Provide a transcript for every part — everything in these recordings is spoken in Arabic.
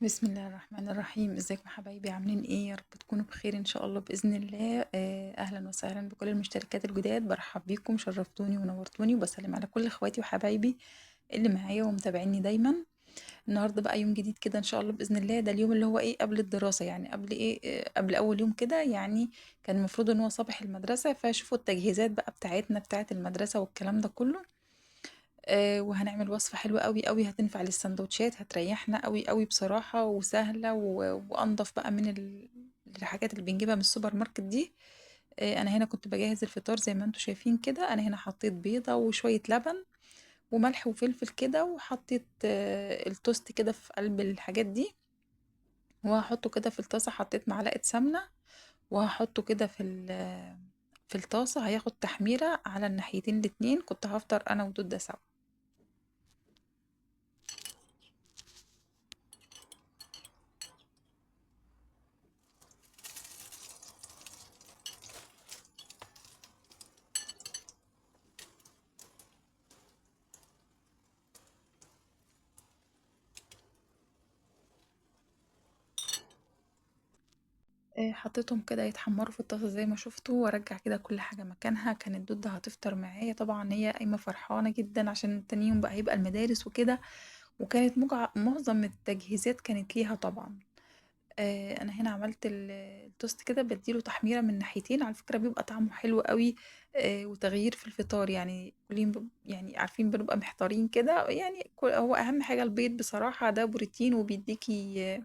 بسم الله الرحمن الرحيم. ازيكم يا حبايبي؟ عاملين ايه؟ يا رب تكونوا بخير ان شاء الله باذن الله. اهلا وسهلا بكل المشتركات الجداد، برحب بيكم، شرفتوني ونورتوني، وبسلم على كل اخواتي وحبايبي اللي معايا ومتابعيني دايما. النهارده بقى يوم جديد كده ان شاء الله باذن الله. ده اليوم اللي هو ايه قبل الدراسه، يعني قبل ايه، قبل اول يوم كده يعني. كان المفروض ان هو صباح المدرسه، فشوفوا التجهيزات بقى بتاعتنا بتاعه المدرسه والكلام ده كله. وهنعمل وصفة حلوة أوي أوي، هتنفع للسندوتشات، هتريحنا أوي أوي بصراحة، وسهلة وأنضف بقى من الحاجات اللي بنجيبها من السوبر ماركت دي. أنا هنا كنت بجهز الفطار زي ما انتوا شايفين كده. أنا هنا حطيت بيضة وشوية لبن وملح وفلفل كده، وحطيت التوست كده في قلب الحاجات دي، وهحطه كده في الطاسة. حطيت معلقة سمنة وهحطه كده في الطاسة، هياخد تحميرة على الناحيتين الاتنين. كنت هفطر أنا ودودة سوا. حطيتهم كده يتحمروا في الطاسة زي ما شفتوا، وارجع كده كل حاجة مكانها. كانت دودة هتفطر معايا طبعا، هي قايمة فرحانة جدا عشان تاني يوم بقى هيبقى المدارس وكده. وكانت معظم التجهيزات كانت ليها طبعا. انا هنا عملت التوست كده، بديله تحميرة من ناحيتين، على فكرة بيبقى طعمه حلو قوي. وتغيير في الفطار، يعني كل يوم يعني عارفين بنبقى محتارين كده يعني. هو اهم حاجة البيض بصراحة، ده بروتين وبيديكي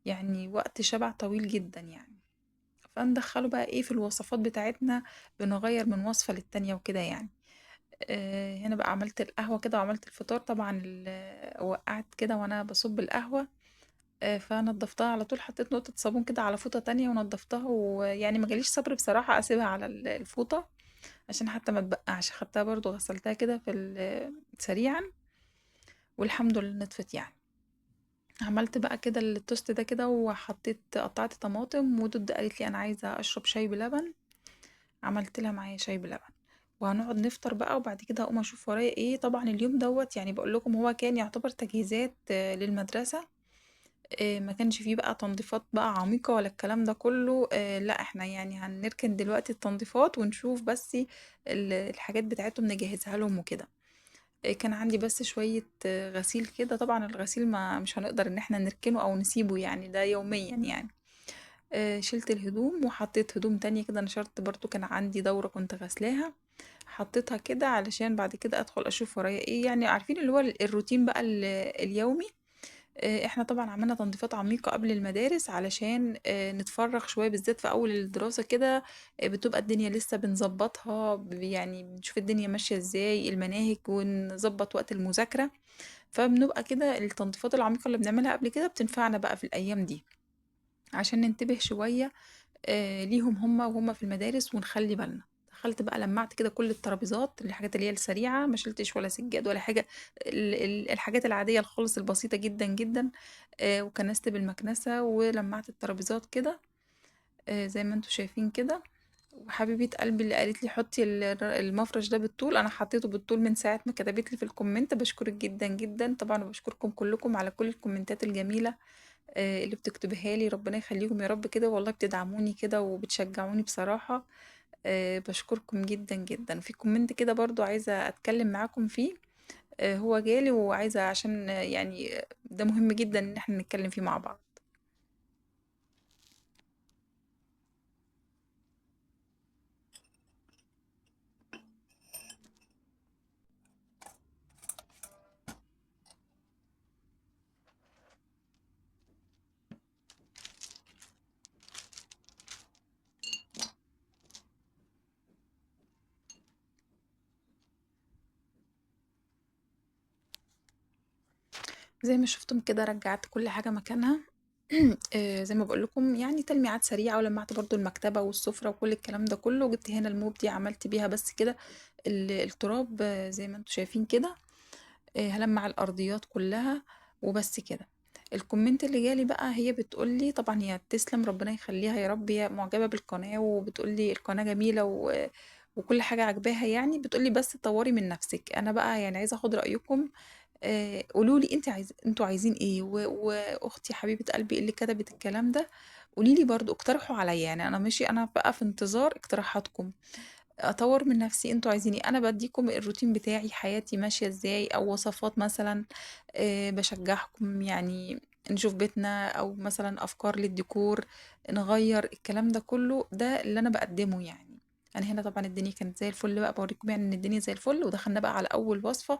يعني وقت شبع طويل جدا يعني. فندخله بقى ايه في الوصفات بتاعتنا، بنغير من وصفة للتانية وكده يعني. هنا بقى عملت القهوة كده وعملت الفطار طبعا. وقعت كده وانا بصب القهوة. فنضفتها على طول، حطيت نقطة صابون كده على فوطة تانية ونضفتها، ويعني ما جاليش صبر بصراحة اسيبها على الفوطة عشان حتى ما تبقعش. خدتها برضو غسلتها كده سريعا، والحمد لله نطفت يعني. عملت بقى كده التوست ده كده، وحطيت قطعت طماطم، ودود قالت لي انا عايزة اشرب شاي بلبن. عملت لها معايا شاي بلبن، وهنقعد نفطر بقى، وبعد كده هقوم اشوف ورايا ايه. طبعا اليوم دوت يعني بقول لكم هو كان يعتبر تجهيزات للمدرسة. ما كانش فيه بقى تنظيفات بقى عميقة ولا الكلام ده كله. لا احنا يعني هنركن دلوقتي التنظيفات ونشوف بس الحاجات بتاعتهم نجهزها لهم وكده. كان عندي بس شوية غسيل كده. طبعا الغسيل ما مش هنقدر ان احنا نركنه او نسيبه، يعني ده يوميا يعني. شلت الهدوم وحطيت هدوم تانية كده، نشرت برضو كان عندي دورة كنت غسلاها، حطيتها كده علشان بعد كده ادخل اشوف ورايا ايه. يعني عارفين اللي هو الروتين بقى اليومي. احنا طبعا عملنا تنظيفات عميقة قبل المدارس علشان نتفرغ شوية، بالذات في اول الدراسة كده. بتبقى الدنيا لسه بنظبطها، يعني بنشوف الدنيا ماشية ازاي، المناهج، ونظبط وقت المذاكرة. فبنبقى كده التنظيفات العميقة اللي بنعملها قبل كده بتنفعنا بقى في الايام دي، عشان ننتبه شوية ليهم هما وهما في المدارس، ونخلي بالنا. دخلت بقى لمعت كده كل الترابيزات، الحاجات اللي هي السريعة، ما شلتش ولا سجاد ولا حاجة. الحاجات العادية الخالص البسيطة جدا جدا. وكنست بالمكنسة ولمعت الترابيزات كده. زي ما انتوا شايفين كده. وحبيبة قلبي اللي قالت لي حطي المفرش ده بالطول، انا حطيته بالطول من ساعة ما كتبت لي في الكومنت. بشكرك جدا جدا طبعا، وبشكركم كلكم على كل الكومنتات الجميلة اللي بتكتبها لي. ربنا يخليكم يا رب كده، والله بتدعموني كده وبتشجعوني بصراحة. بشكركم جدا جدا. في كومنت كده برضو عايزة أتكلم معاكم فيه. هو جالي وعايزة عشان يعني ده مهم جدا إن احنا نتكلم فيه مع بعض. زي ما شفتم كده رجعت كل حاجة مكانها. زي ما بقول لكم يعني تلميعات سريعة، ولمعت برضو المكتبة والسفرة وكل الكلام ده كله. وجبت هنا الموب دي عملت بيها بس كده التراب، زي ما انتوا شايفين كده. هلمع الأرضيات كلها وبس كده. الكومنت اللي جالي بقى، هي بتقولي طبعا، هي تسلم ربنا يخليها يا رب، هي معجبة بالقناة وبتقولي القناة جميلة وكل حاجة عجباها يعني. بتقولي بس طوري من نفسك. أنا بقى يعني عايزة أخد رأيكم. قولوا لي انتوا عايزين ايه، واختي حبيبة قلبي اللي كتبت الكلام ده قولي لي برضو، اقترحوا عليا، يعني انا ماشي، انا بقى في انتظار اقتراحاتكم، اطور من نفسي، انتوا عايزين ايه، انا بديكم الروتين بتاعي، حياتي ماشية ازاي، او وصفات مثلا، بشجعكم يعني نشوف بيتنا، او مثلا افكار للديكور، نغير الكلام ده كله، ده اللي انا بقدمه يعني. انا هنا طبعا الدنيا كانت زي الفل، بقى بوريكم يعني ان الدنيا زي الفل، ودخلنا بقى على اول وصفة،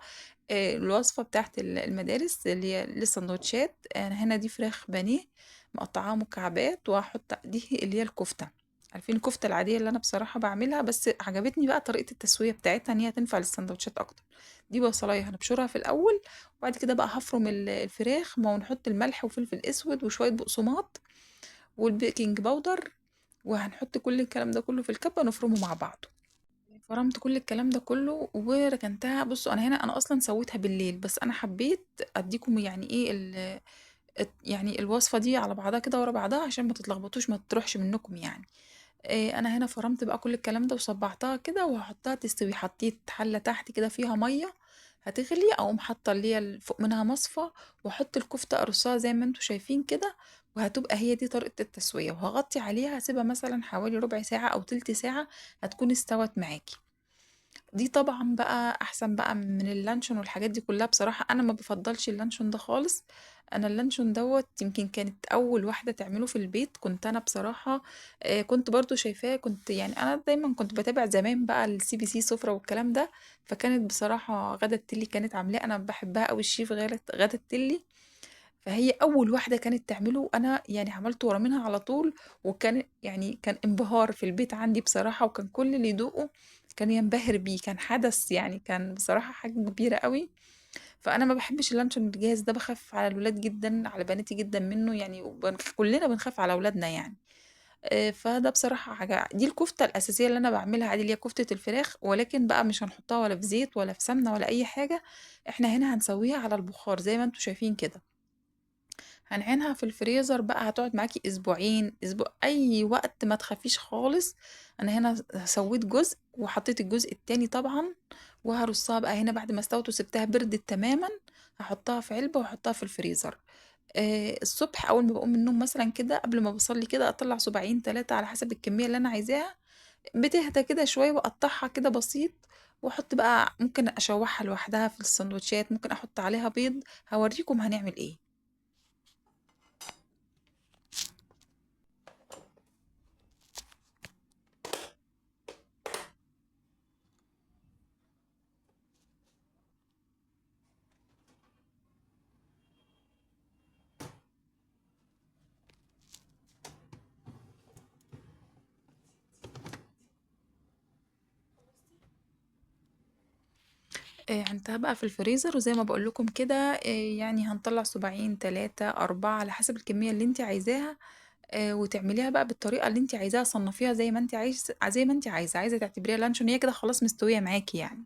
الوصفة بتاعت المدارس اللي هي للسندوتشات. انا هنا دي فراخ بانيه مقطعاها مكعبات، وهحط دي اللي هي الكفتة، عارفين الكفتة العادية اللي أنا بصراحة بعملها، بس عجبتني بقى طريقة التسوية بتاعتها إن هي تنفع للسندوتشات أكتر. دي بصلاية هنبشرها في الأول، وبعد كده بقى هفرم الفراخ، ما ونحط الملح وفلفل أسود وشوية بقسماط والبيكنج باودر، وهنحط كل الكلام ده كله في الكبة ونفرمه مع بعض. فرمت كل الكلام ده كله وركنتها. بصوا أنا هنا أنا أصلا سويتها بالليل، بس أنا حبيت أديكم يعني إيه يعني الوصفة دي على بعضها كده ورا بعضها، عشان ما تتلخبطوش، ما تروحش منكم يعني. انا هنا فرمت بقى كل الكلام ده وصبعتها كده، وهحطها تستوي، حطيت حلة تحت كده فيها مية هتغلي، اقوم حاطه اللي هي فوق منها مصفى، واحط الكفتة ارصها زي ما انتوا شايفين كده، وهتبقى هي دي طريقة التسوية، وهغطي عليها هسيبها مثلا حوالي ربع ساعة او تلت ساعة، هتكون استوت معاكي. دي طبعا بقى احسن بقى من اللانشون والحاجات دي كلها، بصراحة انا ما بفضلش اللانشون ده خالص. انا اللانشون دوت يمكن كانت اول واحدة تعمله في البيت، كنت انا بصراحة كنت برضو شايفاه، كنت يعني انا دايما كنت بتابع زمان بقى السي بي سي سفرة والكلام ده، فكانت بصراحة غادة التلي كانت عاملاه، انا بحبها قوي الشيف غادة التلي، فهي اول واحده كانت تعمله، انا يعني عملته ورا منها على طول، وكان يعني كان انبهار في البيت عندي بصراحه، وكان كل اللي يدوقه كان ينبهر بيه، كان حدث يعني، كان بصراحه حاجه كبيره قوي. فانا ما بحبش اللانشون الجاهز ده، بخاف على الولاد جدا، على بناتي جدا منه يعني، كلنا بنخاف على اولادنا يعني. فده بصراحة حاجة، دي الكفتة الأساسية اللي أنا بعملها عادي، اللي هي كفتة الفراخ، ولكن بقى مش هنحطها ولا في زيت ولا في سمنة ولا أي حاجة، احنا هنا هنسويها على البخار زي ما انتوا شايفين كده، هنعينها في الفريزر بقى، هتقعد معاكي اسبوعين، اسبوع اي وقت، ما تخافيش خالص. انا هنا سويت جزء وحطيت الجزء التاني طبعا، وهرصها بقى هنا بعد ما استوت وسبتها بردت تماما، هحطها في علبة واحطها في الفريزر. الصبح اول ما بقوم من النوم مثلا كده، قبل ما بصلي كده، اطلع صباعين ثلاثة على حسب الكمية اللي انا عايزاها، بتهدى كده شوية، واقطعها كده بسيط، واحط بقى، ممكن اشوحها لوحدها في السندوتشات، ممكن احط عليها بيض، هوريكم هنعمل ايه. عينتها بقى في الفريزر، وزي ما باقول لكم كده، يعني هنطلّع صباعين، 3، 4 على حسب الكمية اللي أنتِ عايزاها، وتعمليها بقى بالطريقة اللي أنتِ عايزاها، صنّفيها زي ما أنتِ زي ما أنتِ عايزة تعتبريها لانشون، هي كده خلاص مستوية معاكِ يعني.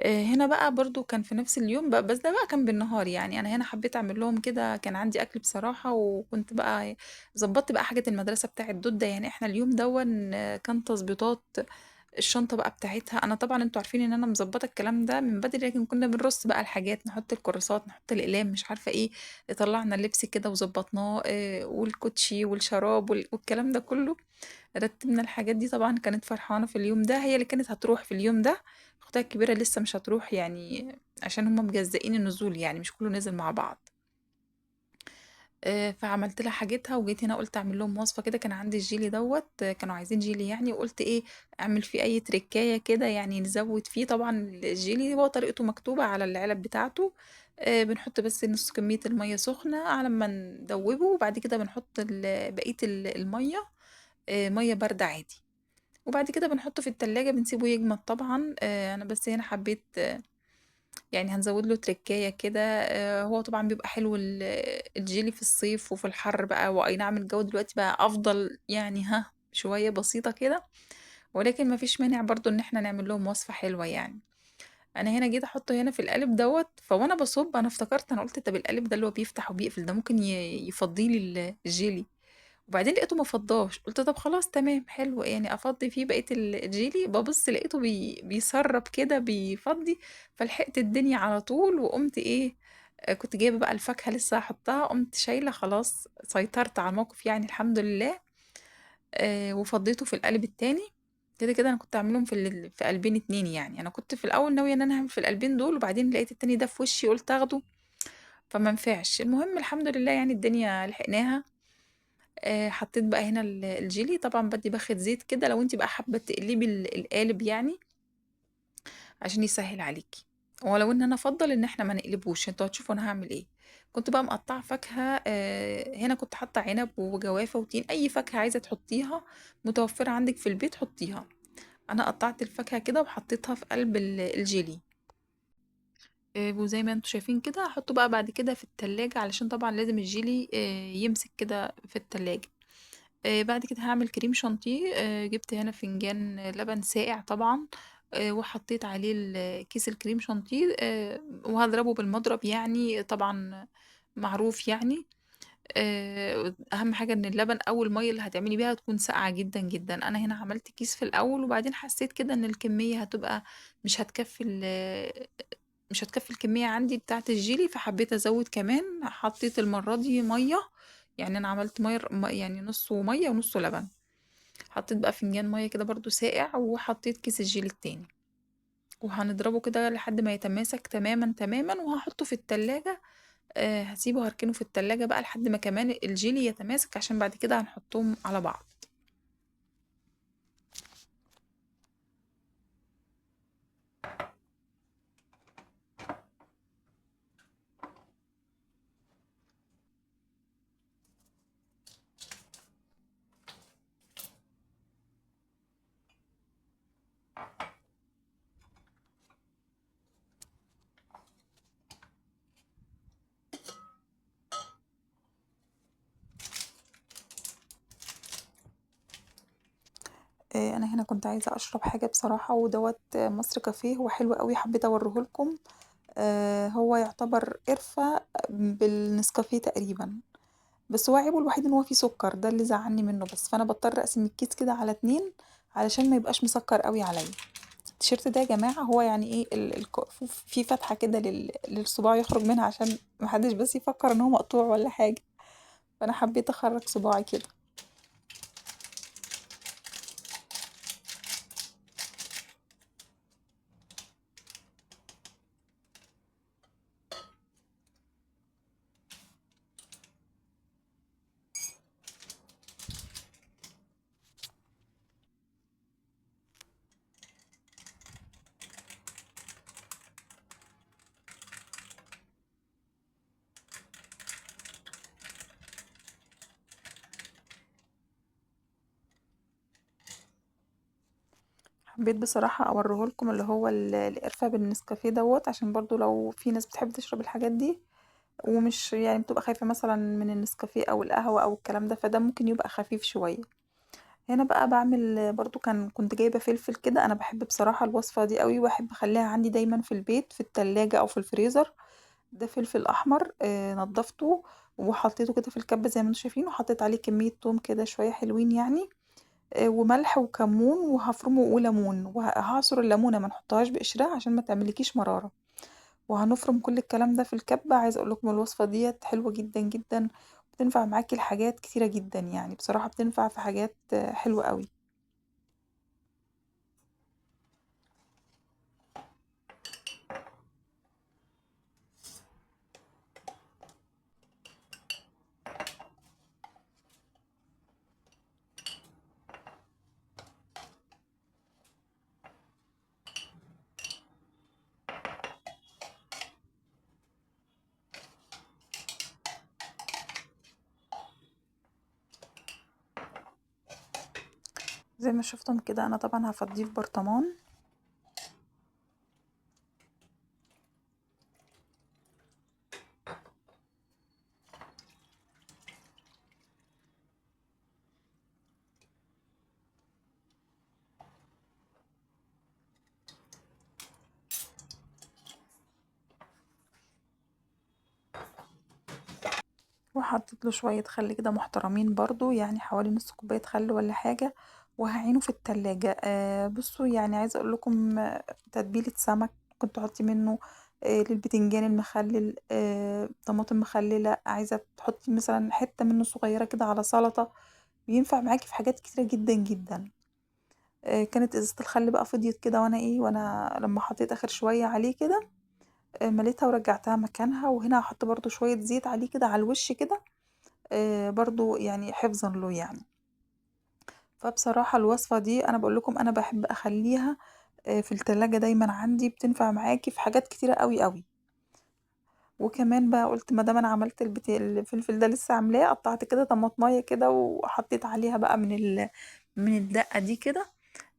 هنا بقى برضه كان في نفس اليوم بقى، بس ده بقى كان بالنهار يعني، أنا هنا حبيت أعمل لهم كده، كان عندي أكل بصراحة، وكنت بقى ضبّطت بقى حاجة المدرسة بتاعة دودة، يعني إحنا اليوم دوًّا كان تضبيطات الشنطة بقى بتاعتها، أنا طبعًا أنتم عارفين إن أنا مضبّطة الكلام ده من بدري، لكن كنا بنرص بقى الحاجات، نحط الكراسات، نحط الأقلام، مش عارفة إيه، طلّعنا اللبس كده وضبّطناه، والكوتشي والشراب والكلام ده كلّه، رتّبنا الحاجات دي، طبعًا كانت فرحانة في اليوم ده، هي اللي كانت هتروح في اليوم ده، أختها الكبيرة لسه مش هتروح يعني، عشان هُم مجزّئين النزول يعني، مش كلّه نازل مع بعض. فعملت لها حاجتها، وجيت هنا قُلت أعمل لهم وصفة كده، كان عندي الجيلي دوّة، كانوا عايزين جيلي يعني، وقُلت إيه، أعمل فيه أي تركاية كده يعني نزوّد فيه، طبعًا الجيلي هو طريقته مكتوبة على العلب بتاعته، بنحط بس نُص كمية المَيّة سخنة على أمّا ندوّبه، وبعد كده بنحط بقية المَيّة، مَيّة باردة عادي، وبعد كده بنحطه في التلاجة، بنسيبه يجمد طبعًا، أنا بس هنا حبيت يعني هنزود له تركاية كده، هو طبعًا بيبقى حلو الجيلي في الصيف وفي الحر بقى، وأي نعم الجو دلوقتي بقى أفضل يعني شوية بسيطة كده، ولكن ما فيش مانع برضه إن إحنا نعمل لهم وصفة حلوة يعني. أنا هنا جيت أحطه هنا في القالب دوّة، فوأنا باصُب أنا افتكرت، أنا قُلت طَب القالب ده اللي هو بيفتح وبيقفل ده ممكن يفضّي لي الجيلي، وبعدين لقيته ما فضّاش، قُلت طب خلاص تمام حلو يعني أفضّي فيه بقية الجيلي، بابُص لقيته بيسرّب كده بيفضّي، فلحقت الدنيا على طول وقُمت إيه، كنت جايبة بقى الفاكهة لسه هاحطّها، قُمت شايلة خلاص سيطرت على الموقف يعني الحمد لله، وفضّيته في القالب التاني، كده، كده أنا كنت عاملهم في قالبين 2 يعني، أنا كنت في الأول ناوية إن أنا أعمل في القالبين دول وبعدين لقيت التاني ده في وشّي قُلت آخده، فما نفعش، المهم الحمد لله يعني الدنيا لحقناها. حطيت بقى هنا الجيلي، طبعًا بادّي باخد زيت كده لو أنتِ بقى حابة تقلبي القالب يعني عشان يسهّل عليكِ، ولو إن أنا أفضّل إن إحنا ما نقلبوش، أنتم هتشوفوا أنا هاعمل إيه. كنت بقى مقطّعة فاكهة هنا كنت حاطة عنب وجوافة وتين، أي فاكهة عايزة تحطيها متوفّرة عندِك في البيت حطيها. أنا قطّعت الفاكهة كده وحطيتها في قلب الجيلي، وزي ما أنتم شايفين كده هاحطه بقى بعد كده في التلاجة علشان طبعًا لازم الجيلي يمسك كده في التلاجة. بعد كده هاعمل كريم شانتيه، جِبت هنا فنجان لبن ساقع طبعًا، وحطيت عليه كيس الكريم شانتيه، وهاضربه بالمضرب يعني طبعًا معروف يعني، أهم حاجة إن اللبن أو المَيّة اللي هتعملي بيها تكون ساقعة جدًا، جدًا. أنا هنا عملت كيس في الأول وبعدين حسيت كده إن الكمية هتبقى مش هتكفّي مش هتكفّي الكمية عندي بتاعة الجيلي، فحبيت أزوّد كمان، حطيت المرّة دي مَيّة، يعني أنا عملت يعني نُصّه مَيّة ونُصّه لبن، حطيت بقى فنجان مَيّة كده برضه ساقع وحطيت كيس الجيلي التاني، وهنضربه كده لحد ما يتماسك تمامًا، تمامًا وهاحطه في التلاجة، هاسيبه هاركنه في التلاجة بقى لحد ما كمان الجيلي يتماسك عشان بعد كده هنحطهم على بعض. أنا هنا كنت عايزة أشرب حاجة بصراحة ودوّة مصر كافيه هو حلو أوي حبيت أوريه لكم، هو يعتبر قرفة بالنسكافيه تقريبًا. بس هو عيبه الوحيد إن هو فيه سكر، ده اللي زعّلني منه بس، فأنا باضطر أقسم الكيس كده على 2 علشان ما يبقاش مسكّر أوي عليَّ. التيشيرت ده يا جماعة هو يعني إيه فيه فتحة كده للصباع يخرج منها عشان ما حدش بس يفكّر إن هو مقطوع والّا حاجة، فأنا حبيت أخرّج صباعي كده. حبيت بصراحة أوريه لكم اللي هو القرفة بالنسكافيه دوّة، عشان برضه لو في ناس بتحب تشرب الحاجات دي ومش يعني بتبقى خايفة مثلًا من النسكافيه أو القهوة أو الكلام ده، فده ممكن يبقى خفيف شوية. هنا بقى باعمل برضه كنت جايبة فلفل كده، أنا باحب بصراحة الوصفة دي أوي وباحب أخلّيها عندي دايمًا في البيت في التلاجة أو في الفريزر، ده فلفل أحمر نضّفته وحطيته كده في الكَبّة زي ما أنتم شايفين وحطيت عليه كمية توم كده شوية حلوين يعني، وملح وكمون وهافرمه وليمون، هاعصر الليمونة ما نحطهاش بقشرها عشان ما تعملكيش مرارة، وهنفرم كل الكلام ده في الكَبّة، عايزة أقول لكم الوصفة ديّة حلوة جدًا، جدًا، بتنفع معاكِ لحاجات كتيرة جدًا يعني، بصراحة بتنفع في حاجات حلوة أوي. زي ما شفتم كده أنا طبعًا هافضّيه في برطمان، وحطيت له شوية خل كده محترمين برضه، يعني حوالي نص كوباية خل والّا حاجة، وهاعينه في التلاجة. بُصّوا يعني عايزة أقول لكم تتبيلة سمك ممكن تحطي منه، للبتنجان المخلل، طماطم مخللة، عايزة تحطي مثلًا حتة منه صغيرة كده على سلطة، بينفع معاكِ في حاجات كتيرة جدًا، جدًا. كانت إزازة الخل بقى فضيت كده، وأنا لمّا حطيت آخر شوية عليه كده، مليتها ورجعتها مكانها، وهنا هاحط برضه شوية زيت عليه كده على الوش كده، برضه يعني حفظًا له يعني. فبصراحة الوصفة دي أنا باقول لكم أنا باحب أخلّيها في التلاجة دايمًا عندي، بتنفع معاكِ في حاجات كتيرة أوي، أوي. وكمان بقى قُلت ما دام أنا عملت الفلفل ده لسه عاملاه، قطّعت كده طماطماية كده وحطيت عليها بقى من الدقة دي كده،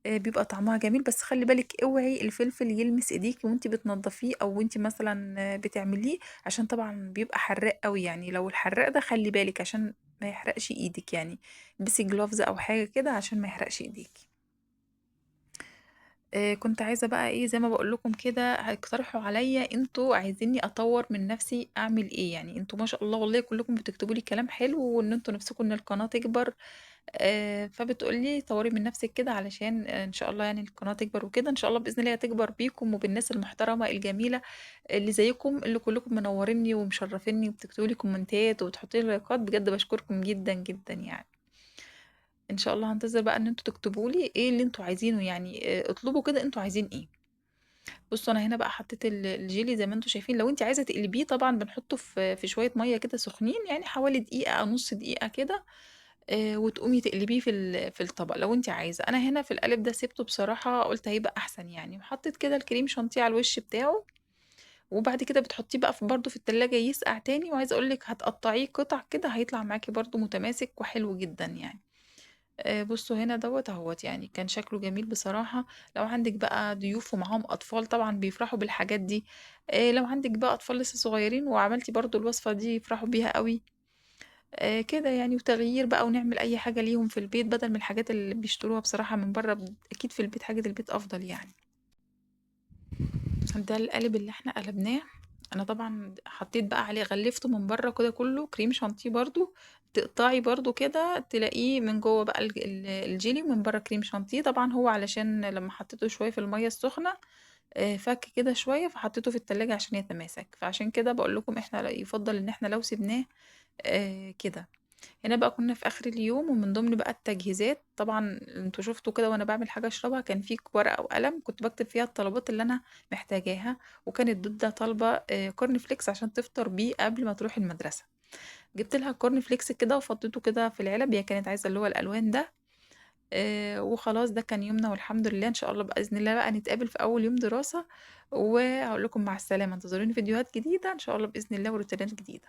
بيبقى طعمها جميل، بس خلّي بالِك اوعي الفلفل يلمس إيديكِ وأنتِ بتنضّفيه أو وأنتِ مثلًا بتعمليه، عشان طبعًا بيبقى حرّاق أوي يعني، لو الحرّاق ده خلّي بالِك عشان ما يحرقش إيدِك يعني، البسي gloves أو حاجة كده عشان ما يحرقش إيديكِ. كنت عايزة بقى إيه، زي ما باقول لكم كده هاقترحوا عليَّ أنتم عايزينّي أطوّر من نَفْسي أعمل إيه، يعني أنتم ما شاء الله والله كلّكم بتكتبوا لي كلام حلو وإن أنتم نِفْسكم إن القناة تكبر، فبتقولوا لي طوّري من نَفْسِك كده علشان إن شاء الله يعني القناة تكبر وكده، إن شاء الله بإذن الله هي تكبر بيكم وبالناس المحترمة الجميلة اللي زيكم، اللي كلّكم منوّرينّي ومشرّفينّي وبتكتبوا لي كومنتات وبتحطّوا لي لايكات، بجد باشكركم جدًا، جدًا يعني. إن شاء الله هانتظر بقى إن أنتم تكتبوا لي إيه اللي أنتم عايزينه، يعني اطلبوا كده أنتم عايزين إيه. بُصّوا أنا هنا بقى حطيت الجيلي زي ما أنتم شايفين، لو أنتِ عايزة تقلبيه طبعًا بنحطه في شوية مَيّة كده سخنين، يعني حوالي دقيقة أو نُص دقيقة كده، وتقومي تقلبيه في الطبق لو أنتِ عايزة. أنا هنا في القالب ده سِبته بصراحة قُلت هيبقى أحسن يعني، وحطيت كده الكريم شانتيه على الوش بتاعه، وبعد كده بتحطيه بقى برضه في التلاجة يسقع تاني، وعايزة أقول لِك هتقطّعيه قطع كده هيطلع معاكِ برضه متماسك وحلو جدًا يعني. بُصّوا هنا دوّة أهوّة، يعني كان شكله جميل بصراحة، لو عندِك بقى ضيوف ومعاهم أطفال طبعًا بيفرحوا بالحاجات دي، لو عندِك بقى أطفال لسه صغيّرين وعملتِ برضه الوصفة دي يفرحوا بيها أوي، كده يعني وتغيير بقى ونعمل أي حاجة ليهم في البيت بدل من الحاجات اللي بيشتروها بصراحة من برّه، أكيد في البيت حاجة البيت أفضل يعني. ده القالب اللي إحنا قلبناه، أنا طبعًا حطيت بقى عليه غلّفته من برّه كده كلّه كريم شانتيه برضه، تقطعي برضه كده تلاقيه من جوّه بقى الجيلي ومن برّه كريم شانتيه، طبعًا هو علشان لمّا حطيته شوية في المَيّة السخنة فَك كده شوية، فحطيته في التلاجة عشان يتماسك، فعشان كده باقول لكم إحنا يُفضّل إن إحنا لو سيبناه كده. هنا بقى كنا في آخر اليوم ومن ضمن بقى التجهيزات طبعًا أنتم شُفتوا كده وأنا باعمل حاجة أشربها كان في ورقة وقلم كنت باكتب فيها الطلبات اللي أنا محتاجاها، وكانت دودة طالبة corn flakes عشان تفطر بيه قبل ما تروح المدرسة، جبت لها corn flakes كده وفضّيته كده في العلب، هي كانت عايزة اللي هو الألوان ده، وخلاص ده كان يومنا والحمد لله، إن شاء الله بإذن الله بقى نتقابل في أول يوم دراسة، وهاقول لكم مع السلامة، انتظروني فيديوهات جديدة إن شاء الله بإذن الله وروتينات جديدة.